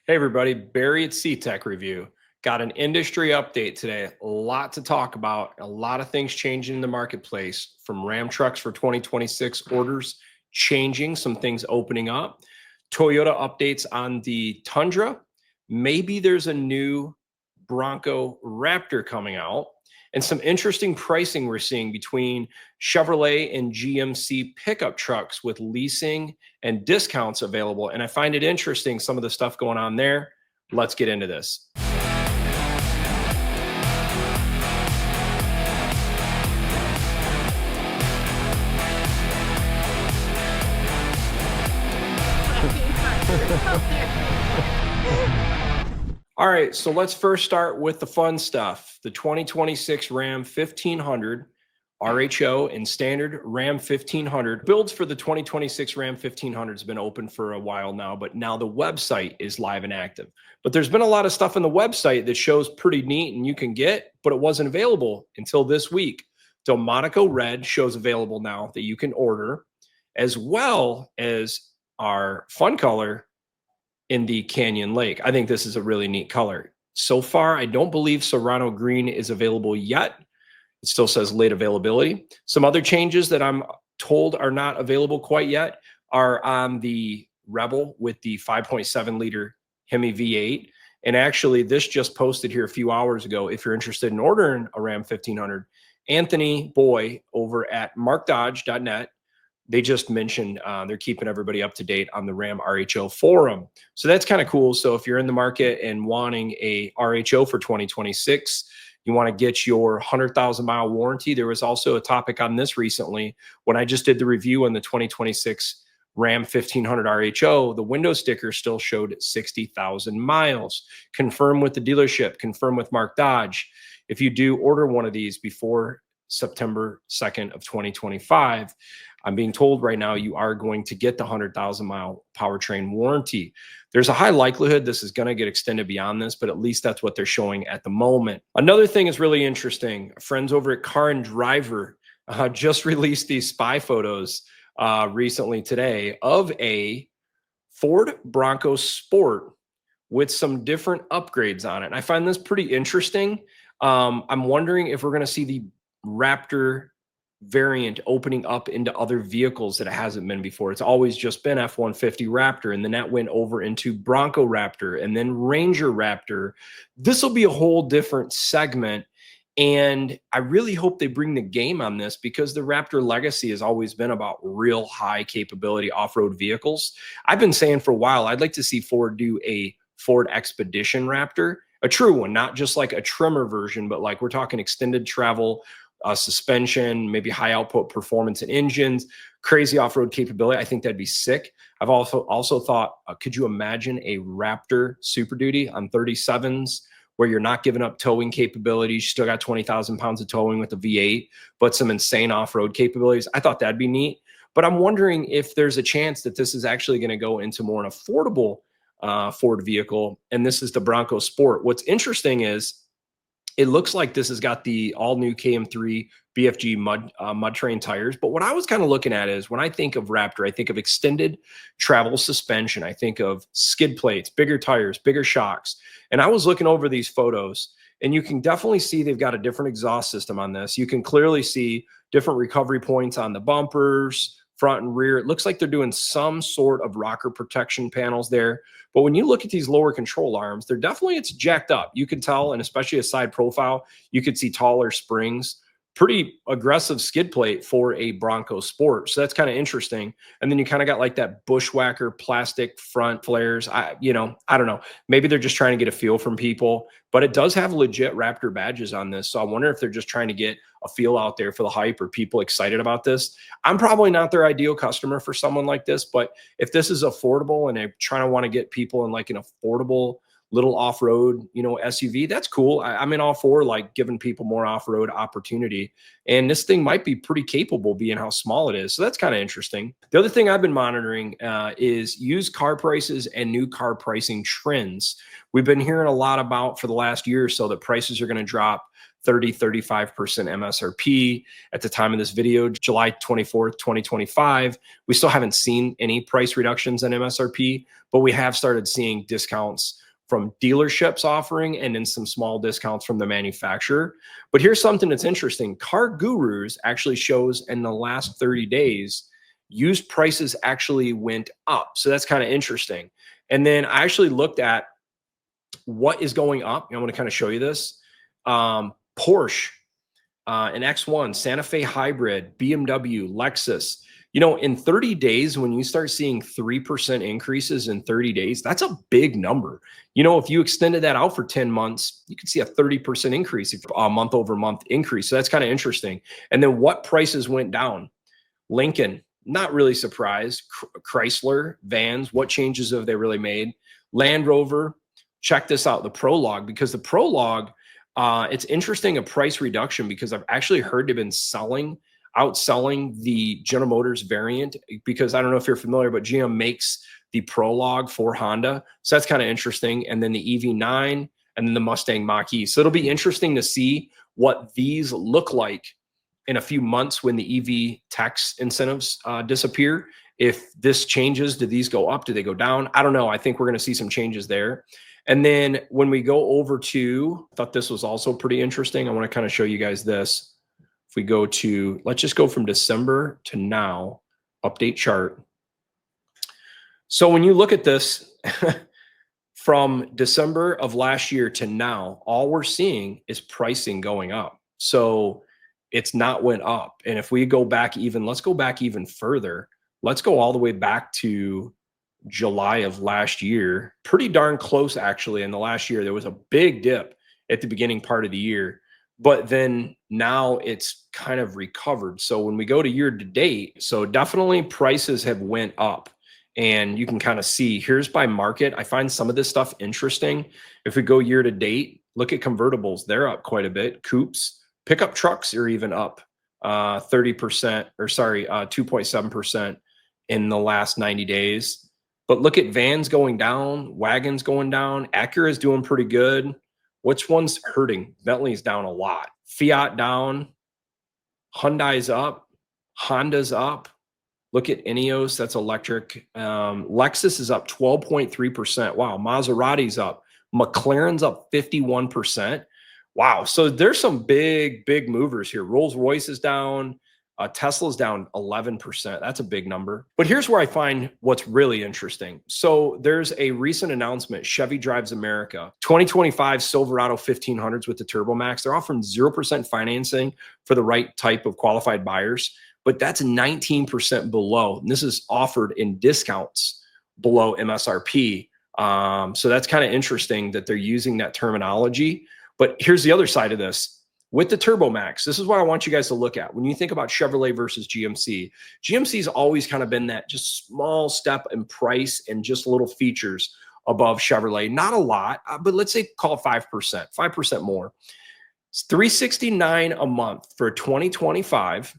Hey everybody, Barry at CTech-review. Got an industry update today. A lot to talk about, a lot of things changing in the marketplace, from Ram trucks for 2026 orders changing, some things opening up, Toyota updates on the Tundra. Maybe there's a new Bronco Raptor coming out, and some interesting pricing we're seeing between Chevrolet and GMC pickup trucks with leasing and discounts available. And I find it interesting, some of the stuff going on there. Let's get into this. All right, so let's first start with the fun stuff. The 2026 Ram 1500 RHO and standard Ram 1500. Builds for the 2026 Ram 1500 has been open for a while now, but now the website is live and active. But there's been a lot of stuff on the website that shows pretty neat and you can get, but it wasn't available until this week. Delmonico Red shows available now that you can order, as well as our fun color in the Canyon Lake. I think this is a really neat color. So far, I don't believe Serrano Green is available yet. It still says late availability. Some other changes that I'm told are not available quite yet are on the Rebel with the 5.7 liter Hemi V8. And actually, this just posted here a few hours ago. If you're interested in ordering a Ram 1500, Anthony Boy over at markdodge.net, they just mentioned they're keeping everybody up to date on the Ram RHO forum. So that's kind of cool. So if you're in the market and wanting a RHO for 2026, you want to get your 100,000 mile warranty. There was also a topic on this recently when I just did the review on the 2026 Ram 1500 RHO. The window sticker still showed 60,000 miles. Confirm with the dealership, confirm with Mark Dodge. If you do order one of these before September 2nd of 2025, I'm being told right now you are going to get the 100,000 mile powertrain warranty. There's a high likelihood this is going to get extended beyond this, but at least that's what they're showing at the moment. Another thing is really interesting. Friends over at Car and Driver just released these spy photos recently today of a Ford Bronco Sport with some different upgrades on it. And I find this pretty interesting. I'm wondering if we're going to see the Raptor variant opening up into other vehicles that it hasn't been before. It's always just been F-150 Raptor, and then that went over into Bronco Raptor and then Ranger Raptor. This will be a whole different segment, and I really hope they bring the game on this, because the Raptor legacy has always been about real high capability off-road vehicles. I've been saying for a while, I'd like to see Ford do a Ford Expedition Raptor, a true one, not just like a trimmer version, but like we're talking extended travel, suspension, maybe high output performance in engines, crazy off-road capability. I think that'd be sick. I've also thought, could you imagine a Raptor Super Duty on 37s where you're not giving up towing capabilities? You still got 20,000 pounds of towing with the V8, but some insane off-road capabilities. I thought that'd be neat. But I'm wondering if there's a chance that this is actually going to go into more an affordable Ford vehicle, and this is the Bronco Sport. What's interesting is it looks like this has got the all-new KM3 BFG mud terrain tires. But what I was kind of looking at is, when I think of Raptor, I think of extended travel suspension. I think of skid plates, bigger tires, bigger shocks. And I was looking over these photos, and you can definitely see they've got a different exhaust system on this. You can clearly see different recovery points on the bumpers, front and rear. It looks like they're doing some sort of rocker protection panels there. But when you look at these lower control arms, they're definitely, it's jacked up. You can tell, and especially a side profile, you could see taller springs, pretty aggressive skid plate for a Bronco Sport. So that's kind of interesting. And then you kind of got like that bushwhacker plastic front flares. I don't know. Maybe they're just trying to get a feel from people, but it does have legit Raptor badges on this. So I wonder if they're just trying to get a feel out there for the hype, or people excited about this. I'm probably not their ideal customer for someone like this, but if this is affordable and they're trying to want to get people in like an affordable little off-road, SUV, that's cool. I'm in all for like giving people more off-road opportunity. And this thing might be pretty capable being how small it is. So that's kind of interesting. The other thing I've been monitoring is used car prices and new car pricing trends. We've been hearing a lot about for the last year or so that prices are going to drop 35% MSRP. At the time of this video, July 24th, 2025, we still haven't seen any price reductions in MSRP, but we have started seeing discounts from dealerships offering and then some small discounts from the manufacturer. But here's something that's interesting. Car Gurus actually shows in the last 30 days, used prices actually went up. So that's kind of interesting. And then I actually looked at what is going up. I'm going to kind of show you this. Porsche, an X1, Santa Fe Hybrid, BMW, Lexus. You know, in 30 days, when you start seeing 3% increases in 30 days, that's a big number. You know, if you extended that out for 10 months, you could see a 30% increase, a month over month increase. So that's kind of interesting. And then what prices went down? Lincoln, not really surprised. Chrysler, Vans, what changes have they really made? Land Rover, check this out, the Prologue, because the Prologue, it's interesting, a price reduction, because I've actually heard they've been outselling the General Motors variant, because I don't know if you're familiar, but GM makes the Prologue for Honda. So that's kind of interesting. And then the EV9 and then the Mustang Mach-E. So it'll be interesting to see what these look like in a few months when the EV tax incentives disappear. If this changes, do these go up? Do they go down? I don't know. I think we're going to see some changes there. And then when we go over to, I thought this was also pretty interesting. I want to kind of show you guys this. If we go to, let's just go from December to now, update chart. So when you look at this from December of last year to now, all we're seeing is pricing going up. So it's not went up. And if we go back even, let's go back even further. Let's go all the way back to July of last year. Pretty darn close, actually. In the last year, there was a big dip at the beginning part of the year. But then now it's kind of recovered. So when we go to year to date, so definitely prices have went up, and you can kind of see here's by market. I find some of this stuff interesting. If we go year to date, look at convertibles. They're up quite a bit. Coupes, pickup trucks are even up 30%, or sorry, 2.7% in the last 90 days. But look at vans going down, wagons going down. Acura is doing pretty good. Which one's hurting? Bentley's down a lot. Fiat down. Hyundai's up. Honda's up. Look at Ineos, that's electric. Lexus is up 12.3%. Wow, Maserati's up. McLaren's up 51%. Wow, so there's some big movers here. Rolls-Royce is down. Tesla's down 11%. That's a big number. But here's where I find what's really interesting. So there's a recent announcement, Chevy Drives America, 2025 Silverado 1500s with the Turbomax. They're offering 0% financing for the right type of qualified buyers, but that's 19% below. And this is offered in discounts below MSRP. So that's kind of interesting that they're using that terminology. But here's the other side of this. With the Turbomax, this is what I want you guys to look at. When you think about Chevrolet versus GMC, GMC's always kind of been that just small step in price and just little features above Chevrolet. Not a lot, but let's say call it 5% more. It's $369 a month for a 2025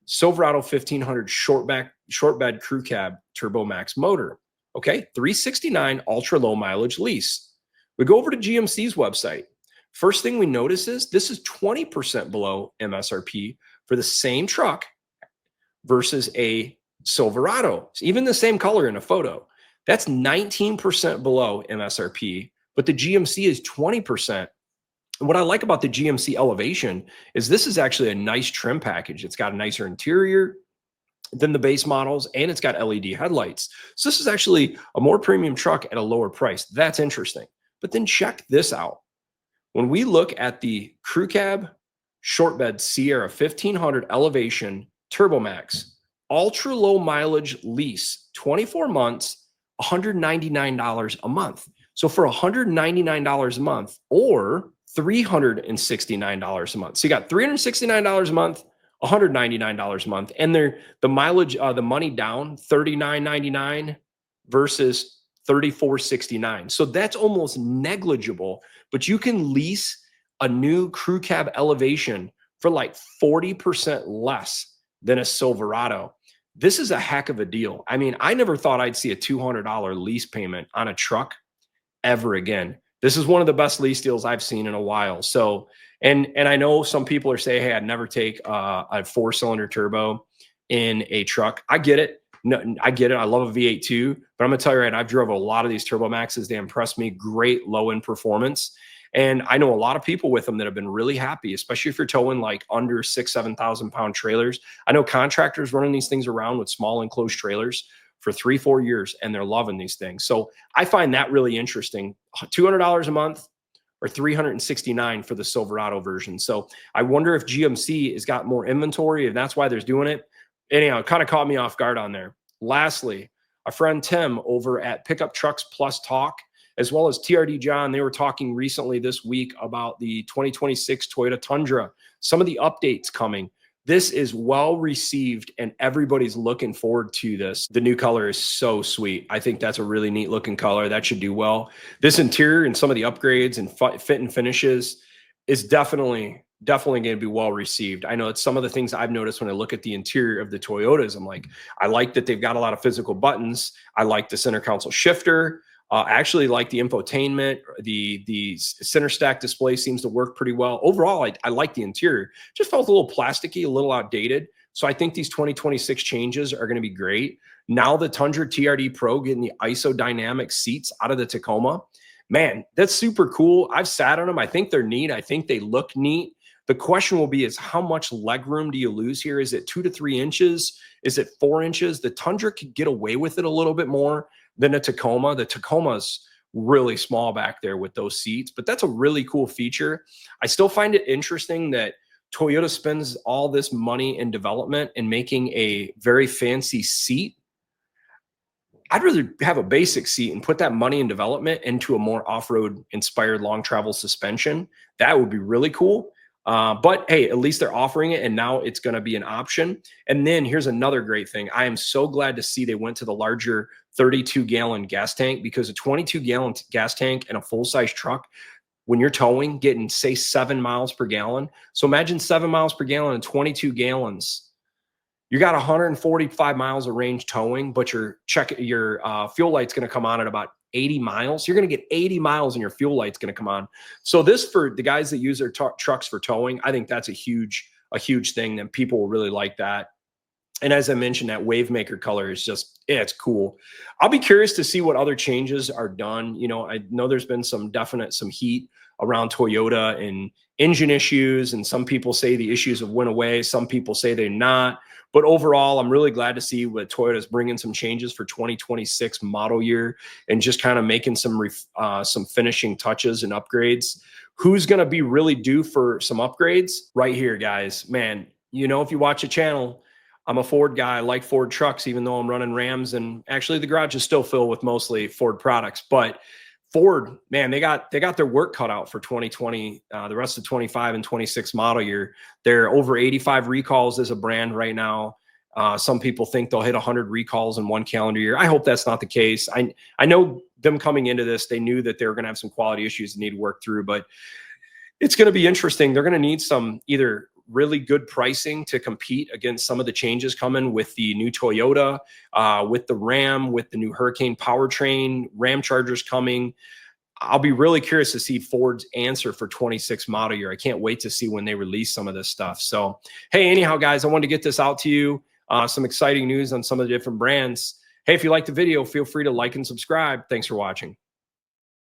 Silverado 1500 short bed crew cab Turbomax motor. Okay, $369 ultra low mileage lease. We go over to GMC's website. First thing we notice is this is 20% below MSRP for the same truck versus a Silverado. It's even the same color in a photo. That's 19% below MSRP, but the GMC is 20%. And what I like about the GMC Elevation is this is actually a nice trim package. It's got a nicer interior than the base models, and it's got LED headlights. So this is actually a more premium truck at a lower price. That's interesting. But then check this out. When we look at the crew cab short bed Sierra 1500 Elevation Turbomax, ultra low mileage lease, 24 months, $199 a month. So for $199 a month or $369 a month. So you got $369 a month, $199 a month, and the mileage, the money down $39.99 versus $34.69. So that's almost negligible, but you can lease a new crew cab Elevation for like 40% less than a Silverado. This is a heck of a deal. I mean, I never thought I'd see a $200 lease payment on a truck ever again. This is one of the best lease deals I've seen in a while. So, and I know some people are saying, hey, I'd never take a 4-cylinder turbo in a truck. I get it. No, I get it. I love a V8 too, but I'm gonna tell you right now, I've drove a lot of these Turbomaxes. They impress me. Great low end performance. And I know a lot of people with them that have been really happy, especially if you're towing like under 7,000 pound trailers. I know contractors running these things around with small enclosed trailers for 3-4 years, and they're loving these things. So I find that really interesting. $200 a month or $369 for the Silverado version. So I wonder if GMC has got more inventory and that's why they're doing it. Anyhow, it kind of caught me off guard on there. Lastly, a friend Tim over at Pickup Trucks Plus Talk, as well as TRD John, they were talking recently this week about the 2026 Toyota Tundra, some of the updates coming. This is well received and everybody's looking forward to this. The new color is so sweet. I think that's a really neat looking color. That should do well. This interior and some of the upgrades and fit and finishes is definitely going to be well received. I know it's some of the things I've noticed when I look at the interior of the Toyotas. I'm like, I like that they've got a lot of physical buttons. I like the center console shifter. I actually like the infotainment. The center stack display seems to work pretty well. Overall, I like the interior. Just felt a little plasticky, a little outdated. So I think these 2026 changes are going to be great. Now the Tundra TRD Pro getting the isodynamic seats out of the Tacoma. Man, that's super cool. I've sat on them. I think they're neat. I think they look neat. The question will be is how much leg room do you lose here? Is it 2 to 3 inches? Is it 4 inches? The Tundra could get away with it a little bit more than a Tacoma. The Tacoma's really small back there with those seats, but that's a really cool feature. I still find it interesting that Toyota spends all this money in development and making a very fancy seat. I'd rather have a basic seat and put that money in development into a more off-road inspired long travel suspension. That would be really cool. But hey, at least they're offering it and now it's going to be an option. And then here's another great thing. I am so glad to see they went to the larger 32-gallon gas tank, because a 22-gallon gas tank in a full-size truck, when you're towing, getting say 7 miles per gallon. So imagine 7 miles per gallon and 22 gallons. You got 145 miles of range towing, but your fuel light's going to come on at about 80 miles. You're going to get 80 miles and your fuel light's going to come on. So this, for the guys that use their trucks for towing, I think that's a huge thing, that people will really like that. And as I mentioned, that Wavemaker color is just, yeah, it's cool. I'll be curious to see what other changes are done. You know, I know there's been some heat around Toyota and engine issues, and some people say the issues have went away. Some people say they're not. But overall, I'm really glad to see what Toyota's bringing some changes for 2026 model year and just kind of making some finishing touches and upgrades. Who's going to be really due for some upgrades? Right here, guys. Man, you know, if you watch the channel, I'm a Ford guy. I like Ford trucks, even though I'm running Rams, and actually the garage is still filled with mostly Ford products. But Ford, man, they got their work cut out for 2020, the rest of 25 and 26 model year. They're over 85 recalls as a brand right now. Some people think they'll hit 100 recalls in one calendar year. I hope that's not the case. I know them coming into this, they knew that they were going to have some quality issues they need to work through, but it's going to be interesting. They're going to need some either really good pricing to compete against some of the changes coming with the new Toyota, with the Ram, with the new Hurricane powertrain, Ram Chargers coming. I'll be really curious to see Ford's answer for 26 model year. I can't wait to see when they release some of this stuff. So, hey, anyhow, guys, I wanted to get this out to you. Some exciting news on some of the different brands. Hey, if you like the video, feel free to like and subscribe. Thanks for watching.